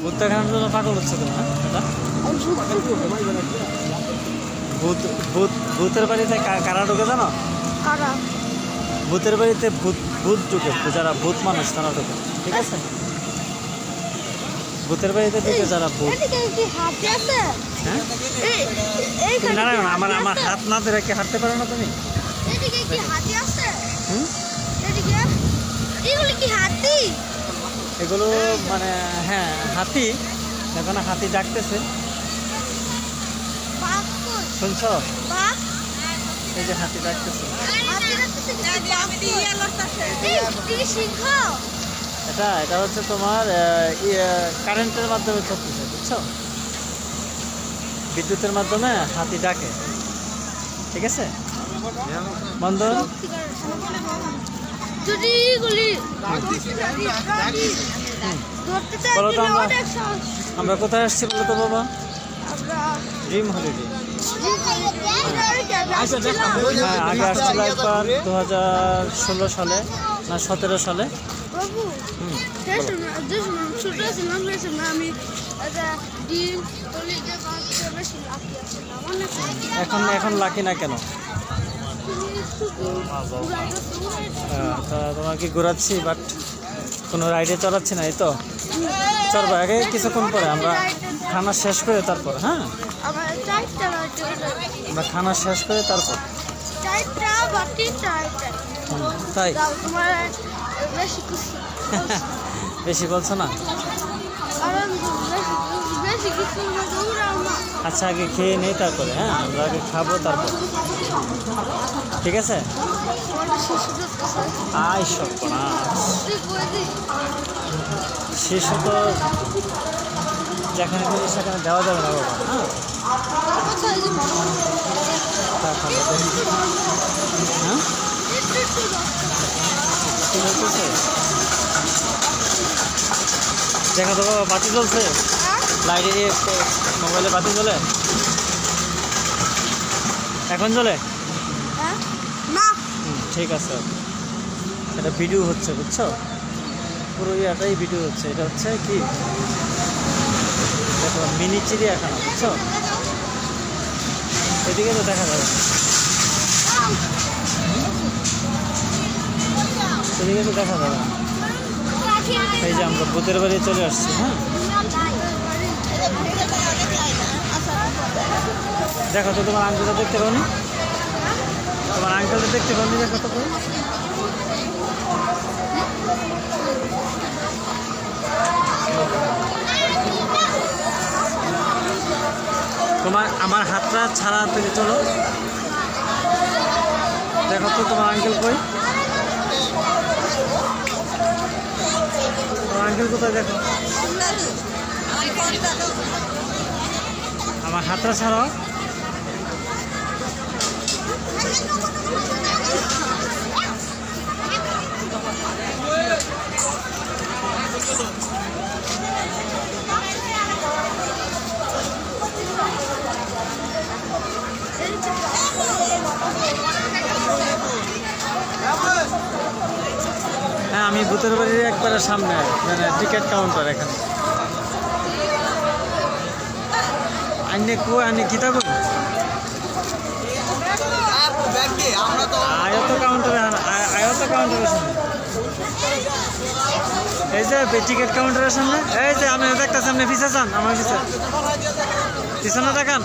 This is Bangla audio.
ভূত দেখানোর জন্য পাগল হচ্ছে তুমি, হ্যাঁ? এটা ভূত ভূত ভূতের বাড়িতে কারা ঢুকে জানো? ভূতের বাড়িতে ভূত ভূত ঢুকে, যারা ভূত মানুষ তারা ঢুকে, ঠিক আছে? ভূতের বাড়িতে ঢুকে যারা ভূত। হ্যাঁ না না, আমার আমার হাত না ধরে কি হাঁটতে পারো না তুমি? এগুলো মানে হ্যাঁ হাতি, দেখো না হাতি ডাকতেছে, শুনছ? এই যে হাতি ডাকতেছে, এটা এটা হচ্ছে তোমার কারেন্টের মাধ্যমে চলতেছে, বুঝছো? বিদ্যুতের মাধ্যমে হাতি ডাকে, ঠিক আছে? বন্ধ বলো তো, আমরা কোথায় আসছি বলো তো বাবা? Dream holiday. হ্যাঁ আগে আসছিল একবার 2016 সালে না 17 সালে। এখন এখন লাকি না কেন? তোমাকে ঘোরাচ্ছি বাট কোনো রাইডে চড়াচ্ছি না, এই তো চড়বো আগে কিছুক্ষণ পরে, আমরা খানা শেষ করে তারপর। হ্যাঁ আমরা খানা শেষ করে তারপর। তাই বেশি বলছো না? আচ্ছা আগে খেয়ে নেই তারপরে, হ্যাঁ আমরা আগে খাবো তারপর, ঠিক আছে? আই সব শিশু তো যেখানে খুঁজি সেখানে দেওয়া যাবে না বাবা। হ্যাঁ কি বলতেছে? দেখা তো বাবা বাতি জ্বলছে, লাইটে মোবাইলে বাতি জ্বলে, এখন জ্বলে? ঠিক আছে, এটা ভিডিও হচ্ছে বুঝছো, পুরো ইয়াটাই ভিডিও হচ্ছে। এটা হচ্ছে কি দেখো মিনি চিড়িয়াখানা, বুঝছো? এদিকে তো দেখা যাবে, এদিকে তো দেখা যাবে। এই যে আমরা ভূতের বাড়ি চলে আসছি। হ্যাঁ দেখো তো তোমার আঙ্কেলটা দেখতে পাওনি? তোমার আঙ্কেলটা দেখতে পাওনি? দেখো তো তোমার আমার হাতটা ছাড়া থেকে চলো, দেখো তো তোমার আঙ্কেল কই? তোমার আঙ্কেল কোথায় দেখো? আমার হাতটা ছাড়াও। হ্যাঁ আমি ভূতের বাড়ির একবারে সামনে, মানে টিকিট কাউন্টার এখানে। আইনে কো আইনে কিতা কই? আয়ত কাউন্টারে, আয়ত কাউন্টারের সামনে, এই যে টিকিট কাউন্টারের সামনে। এই যে আমি দেখতেছি, আপনি পিছিয়ে যান, আমার পিছিয়ে পিছনে দেখান।